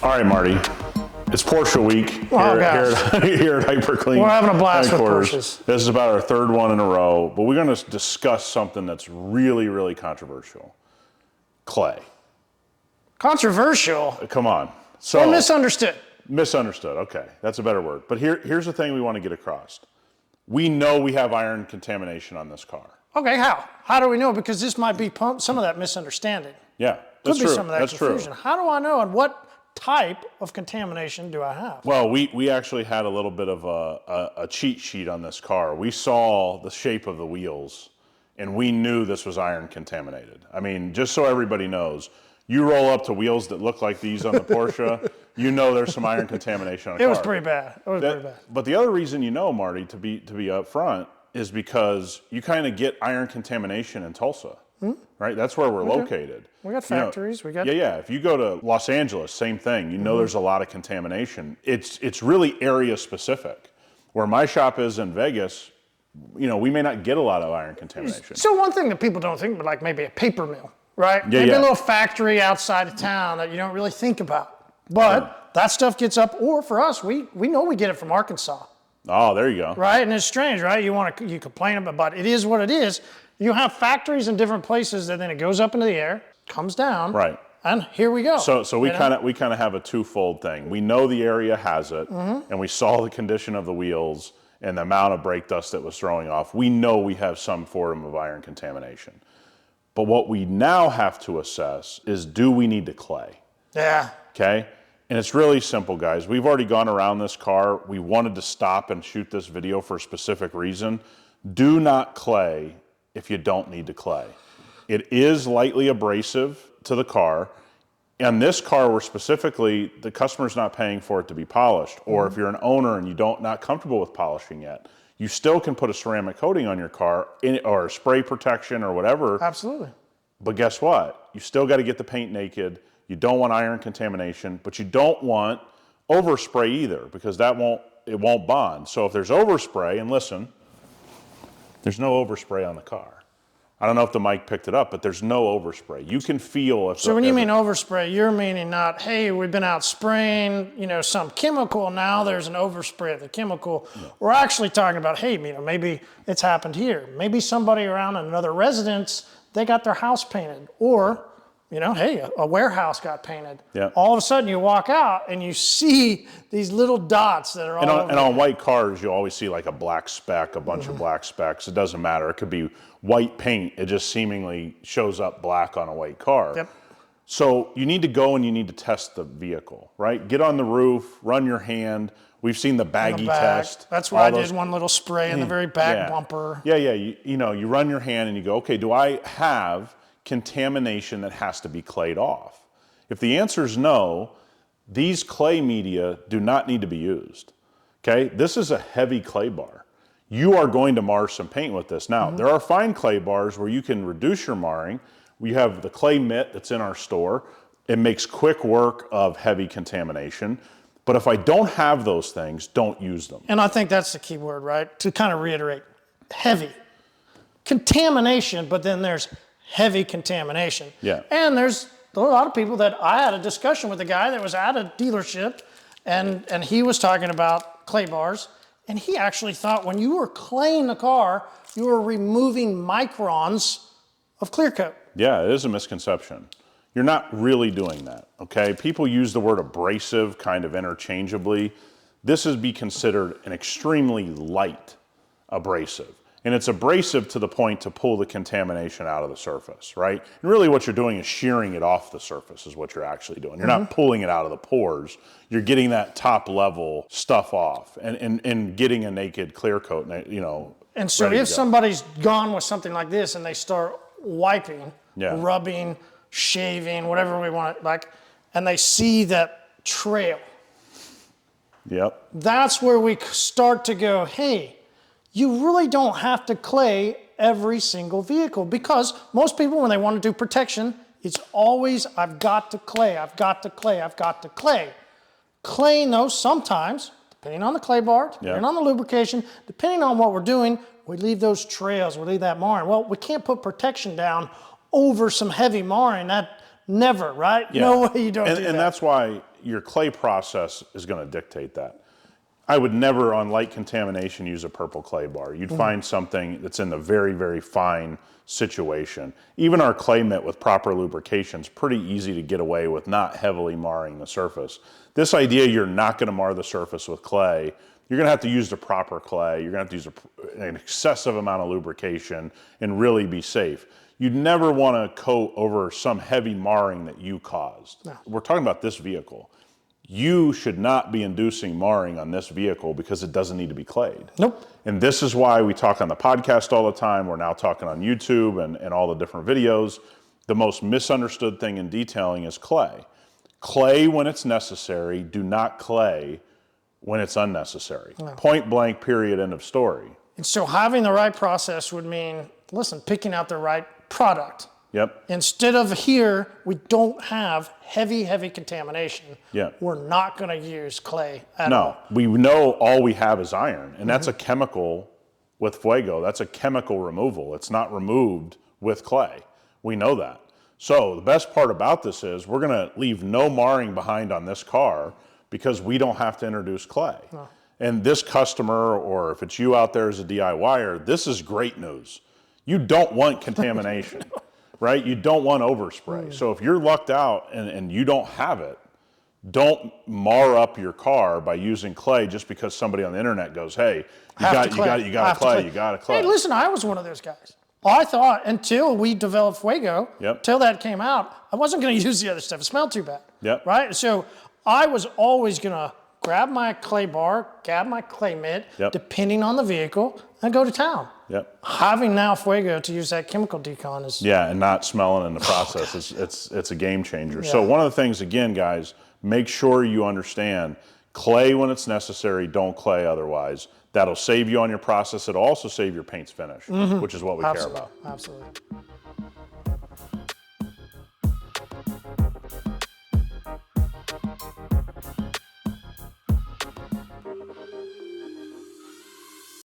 All right, Marty. It's Porsche week here at hyperCLEAN. We're having a blast with Porsches. This is about our third one in a row, but we're going to discuss something that's really, really controversial. Clay. Controversial? Come on. Or misunderstood. Misunderstood, okay. That's a better word. But here's the thing we want to get across. We know we have iron contamination on this car. Okay, how? How do we know? Because this might be some of that misunderstanding. Yeah, that's true. Could be some of that confusion. How do I know, and what type of contamination do I have? Well, we actually had a little bit of a cheat sheet on this car. We saw the shape of the wheels, and we knew this was iron contaminated. I mean, just so everybody knows, you roll up to wheels that look like these on the Porsche, you know there's some iron contamination on a car. It was pretty bad. But the other reason you know, Marty, to be upfront, is because you kind of get iron contamination in Tulsa. Right? That's where we're located. We got factories. Yeah. If you go to Los Angeles, same thing. You know there's a lot of contamination. It's really area specific. Where my shop is in Vegas, we may not get a lot of iron contamination. So one thing that people don't think about, like maybe a paper mill, right? Maybe a little factory outside of town that you don't really think about. But that stuff gets up, or for us, we know we get it from Arkansas. Oh, there you go. Right? And it's strange, right? You complain about it, but it is what it is. You have factories in different places, and then it goes up into the air, comes down, right? And here we go. So we kind of have a twofold thing. We know the area has it, and we saw the condition of the wheels and the amount of brake dust that was throwing off. We know we have some form of iron contamination. But what we now have to assess is, do we need to clay? Yeah. Okay. And it's really simple, guys. We've already gone around this car. We wanted to stop and shoot this video for a specific reason. Do not clay if you don't need to clay. It is lightly abrasive to the car. And this car, we're specifically, the customer's not paying for it to be polished. Or if you're an owner and not comfortable with polishing yet, you still can put a ceramic coating on your car or spray protection or whatever. Absolutely. But guess what? You still got to get the paint naked. You don't want iron contamination, but you don't want overspray either, because it won't bond. So if there's overspray, and listen, there's no overspray on the car. I don't know if the mic picked it up, but there's no overspray. You can feel So when you mean overspray, you're meaning not, hey, we've been out spraying, some chemical, now there's an overspray of the chemical. No. We're actually talking about, hey, maybe it's happened here. Maybe somebody around in another residence, they got their house painted. Or, hey, a warehouse got painted. Yeah. All of a sudden you walk out and you see these little dots that are all over. And on white cars, you always see like a black speck, a bunch of black specks. It doesn't matter. It could be white paint. It just seemingly shows up black on a white car. Yep. So you need to go and you need to test the vehicle, right? Get on the roof, run your hand. We've seen the baggy test. That's why I did one little spray in the very back bumper. Yeah. You run your hand and you go, okay, do I have contamination that has to be clayed off? If the answer is no, these clay media do not need to be used. Okay, this is a heavy clay bar. You are going to mar some paint with this. Now, there are fine clay bars where you can reduce your marring. We have the clay mitt that's in our store. It makes quick work of heavy contamination. But if I don't have those things, don't use them. And I think that's the key word, right? To kind of reiterate, heavy. Contamination, but then there's heavy contamination. Yeah. And there's a lot of people that I had a discussion with a guy that was at a dealership, and he was talking about clay bars, and he actually thought when you were claying the car, you were removing microns of clear coat. Yeah, it is a misconception. You're not really doing that, okay? People use the word abrasive kind of interchangeably. This is be considered an extremely light abrasive. And it's abrasive to the point to pull the contamination out of the surface, right? And really what you're doing is shearing it off the surface is what you're actually doing. You're not pulling it out of the pores. You're getting that top level stuff off and getting a naked clear coat, And so if somebody's gone with something like this and they start wiping, rubbing, shaving, whatever we want, and they see that trail. Yep. That's where we start to go, hey, you really don't have to clay every single vehicle, because most people, when they want to do protection, it's always, I've got to clay, I've got to clay, I've got to clay. Claying those sometimes, depending on the clay bar, depending on the lubrication, depending on what we're doing, we leave those trails, we leave that marring. Well, we can't put protection down over some heavy marring. That never, right? Yeah. No way you don't do that. And that's why, your clay process is going to dictate that. I would never, on light contamination, use a purple clay bar. You'd find something that's in the very, very fine situation. Even our clay mitt with proper lubrication is pretty easy to get away with not heavily marring the surface. This idea you're not going to mar the surface with clay, you're going to have to use the proper clay. You're going to have to use an excessive amount of lubrication and really be safe. You'd never want to coat over some heavy marring that you caused. No. We're talking about this vehicle. You should not be inducing marring on this vehicle because it doesn't need to be clayed. Nope. And this is why we talk on the podcast all the time. We're now talking on YouTube and all the different videos. The most misunderstood thing in detailing is clay. Clay when it's necessary, do not clay when it's unnecessary. No. Point blank, period, end of story. And so having the right process would mean, listen, picking out the right product. Yep. Instead of here, we don't have heavy contamination. Yep. We're not going to use clay at all. No, we know all we have is iron, and that's a chemical with Fuego. That's a chemical removal. It's not removed with clay. We know that. So the best part about this is we're going to leave no marring behind on this car because we don't have to introduce clay. No. And this customer, or if it's you out there as a DIYer, this is great news. You don't want contamination. Right? You don't want overspray. So if you're lucked out and you don't have it, don't mar up your car by using clay just because somebody on the internet goes, hey, you got to clay. Hey, listen, I was one of those guys. I thought until we developed Fuego, till that came out, I wasn't going to use the other stuff. It smelled too bad. Yep. Right? So I was always going to grab my clay bar, grab my clay mitt, depending on the vehicle, and go to town. Yep. Having now Fuego to use that chemical decon is... Yeah, and not smelling in the process. It's a game changer. Yeah. So one of the things, again, guys, make sure you understand clay when it's necessary, don't clay otherwise. That'll save you on your process. It'll also save your paint's finish, which is what we care about. Absolutely.